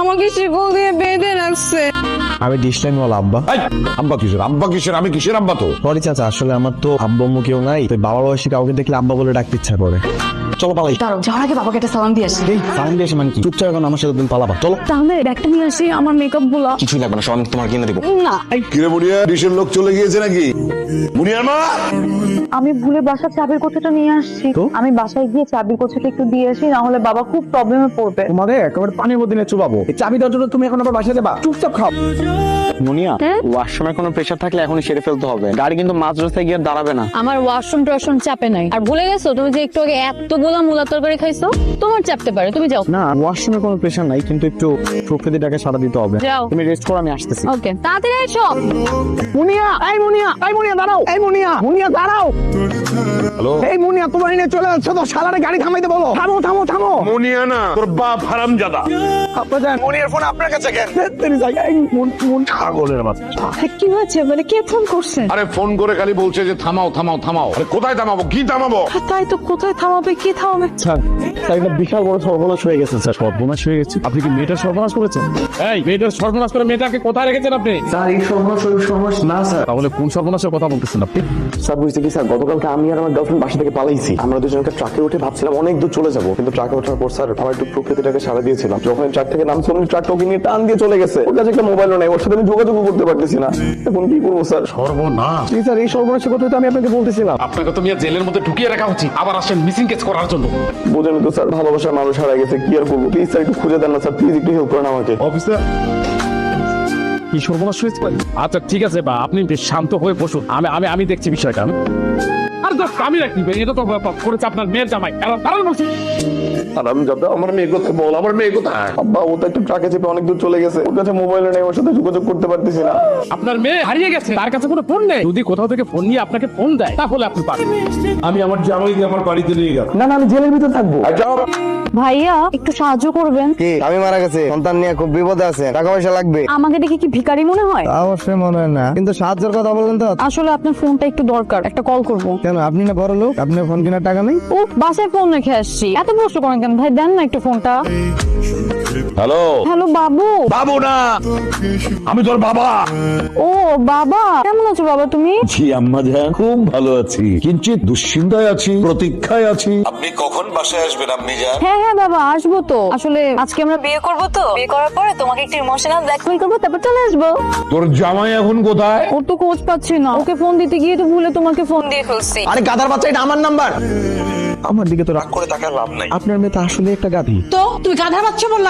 আমাকে শিকল দিয়ে বেঁধে রাখছে। আমি ডিসলাইন ওয়ালা আব্বা। আব্বা কিসের আমি কিসের আব্বা? তো সরি চাচা, আসলে আমার তো আব্বা আম্মু কেউ নাই, তাই বাবার বয়সী কাউকে দেখলে আব্বা বলে ডাকতে ইচ্ছা করে। চলো পালাই। দাঁড়াও, যাওয়ার আগে বাবাকে একটা সালাম দিয়ে আসি। সালাম দিয়ে এসে মানে কি? চুপচাপ এখন আমার সাথে তুমি পালাবা। চলো। তাহলে ব্যাগটা নিয়ে আসি, আমার মেকআপ গুলো। কিছুই লাগবে না, সব আমি তোমার কিনে দেবো। না, কিরে মুনিয়া, ডিশের লোক চলে গিয়েছে নাকি? মুনিয়ার মা, আমি ভুলে বাসার চাবির কোথাটা নিয়ে আসছি। তো? আমি বাসায় গিয়ে চাবির কোথাটা একটু দিয়ে আসি, না হলে বাবা খুব প্রবলেমে পড়বে। তোমাদের একেবারে পানির মধ্যে নিয়ে চুবাবো। এই চাবি দেওয়ার জন্য তুমি এখন আবার বাসায় যাবা? চুপচাপ খাও। মুনিয়া, ওয়াশরুমে কোনো প্রেসার থাকলে এখনই সেরে ফেলতে হবে। গাড়ি কিন্তু মাঝ রাস্তায় গিয়ে দাঁড়াবে না। আমার ওয়াশরুম টশরুম চাপে নাই। আর ভুলে গেছো তুমি যে একটু আগে এতগুলা মূলা তরকারি খাইছো, তোমার চাপতে পারে, তুমি যাও। না, ওয়াশরুমে কোনো প্রেসার নাই, কিন্তু একটু প্রকৃতিটাকে সাড়া দিতে হবে। যাও। তুমি রেস্ট করো, আমি আসতেছি। ওকে, তাড়াতাড়ি এসো। মুনিয়া, এই মুনিয়া, এই মুনিয়া দাঁড়াও, এই মুনিয়া, মুনিয়া দাঁড়াও। হ্যালো এই মুনিয়া, তোমার এনে চলে আসছো তো, শালারে গাড়ি থামাইতে বলো। থামো থামো থামো। মুনিয়া না, তোর বাপ হারামজাদা। আপনি জানেন মুনিয়ার ফোন আপনার কাছে কেন? তেরি জায়গায় মন ছাগলের বাচ্চা। কি হয়েছে? মানে কে ফোন করছে? আরে ফোন করে খালি বলছে যে থামাও থামাও থামাও। আরে কোথায় থামাবো? কি থামাবো? তাই তো, কোথায় থামাবে, কি থামাবে? স্যার, একটা বিশাল বড় সর্বনাশ হয়ে গেছে স্যার। সর্বনাশ হয়ে গেছে? আপনি কি মেয়েটার সর্বনাশ করেছেন? এই মেয়েটার সর্বনাশ করে মেয়েটাকে কোথায় রেখেছেন আপনি? স্যার, এই সর্বনাশ ওই সর্বনাশ না স্যার। তাহলে কোন সর্বনাশের কথা বলতেছেন আপনি? স্যার বুঝতে কি স্যার, গতকালকে আমি আর আমার গার্লফ্রেন্ড বাসা থেকে পালাইছি। আমরা দুজনকে ট্রাকে উঠে ভাবছিলাম অনেক দূর চলে যাবো, কিন্তু ট্রাকে ওঠার পর স্যার আমার একটু প্রকৃতিটাকে সাড়া দিয়েছিলাম। যখন ট্রাক থেকে নামছি অমনি ট্রাকটা ওকে নিয়ে টান দিয়ে চলে গেছে। ওর কাছে একটা মোবাইলও নাই, ওর সাথে আমি যোগাযোগ করতে পারতেছি না। এখন কি করবো স্যার? সর্বনাশ! জি স্যার, এই সর্বনাশের কথা তো আমি আপনাকে বলতেছিলাম। আপনাকে তো মিয়া জেলের মধ্যে ঢুকিয়ে রাখা উচিত, আবার আসেন মিসিং কেস করার জন্য। বোঝেন তো স্যার, ভালোবাসার মানুষ হারা গেছে, কি আর করবো? প্লিজ স্যার একটু খুঁজে দেন না স্যার, প্লিজ একটু হেল্প করেন আমাকে। অফিসার, কি সর্বনাশ হয়েছে? আচ্ছা ঠিক আছে বা আপনি বেশ শান্ত হয়ে বসুন, আমি আমি আমি দেখছি বিষয়টা। আর জাস্ট আমি রাখি, এটা তো করেছে আপনার মেয়ের জামাই। কারণ বলছি হারামজাদা, আমার মেয়ে কোথায় বল? আমার মেয়ে কোথায়? আব্বা, ও তো একটা ট্রাকে চেপে অনেক দূর চলে গেছে, ওর কাছে মোবাইলও নেই, ওর সাথে যোগাযোগ করতে পারতেছি না। আপনার মেয়ে হারিয়ে গেছে, তার কাছে কোনো ফোন নেই। যদি কোথাও থেকে ফোন নিয়ে আপনাকে ফোন দেয় তাহলে আপনি পারেন। আমি আমার জামাইকে আমার বাড়িতে নিয়ে গেলাম। না না, আমি জেলের ভিতর থাকবো। ভাইয়া, একটু সাহায্য করবেন। কি আমি মারা গেছে, সন্তান নিয়ে খুব বিপদে আছে, টাকা পয়সা লাগবে। আমাকে দেখে কি ভিখারি মনে হয়? অবশ্যই মনে হয় না, কিন্তু সাহায্যের কথা বললেন তো। আসলে আপনার ফোনটা একটু দরকার, একটা কল করব। কেন, আপনি না বড় লোক, আপনার ফোন কেনার টাকা নেই? ও, বাসায় ফোন রেখে আসছি, এত প্রশ্ন করেন কেন ভাই? দেন না একটু ফোনটা। হ্যালো হ্যালো বাবু। বাবু না, আমি তোর বাবা। ও বাবা, কেমন আছো বাবা তুমি? জি আম্মা জান, খুব ভালো আছি, কিঞ্চিত দুশ্চিন্তায় আছি, প্রতীক্ষায় আছি। আপনি কখন বাসায় আসবেন আম্মি জান? হ্যাঁ হ্যাঁ বাবা, আসবো তো। আসলে আজকে আমরা বিয়ে করব, তো বিয়ে করার পরে তোমাকে একটু ইমোশনাল ব্ল্যাকমেল করবো, তারপর চলে আসবো। তোর জামাই এখন কোথায়? ওর তো খোঁজ পাচ্ছি না, ওকে ফোন দিতে গিয়ে তো ভুলে তোমাকে ফোন দিয়ে ফেলছি। আরে গাধার বাচ্চা, এটা আমার নাম্বার। আমার দিকে তো রাগ করে তাকার লাভ নাই, আপনার মেয়ে তো আসলে একটা গাধি। তো তুমি গাধার বাচ্চা বললা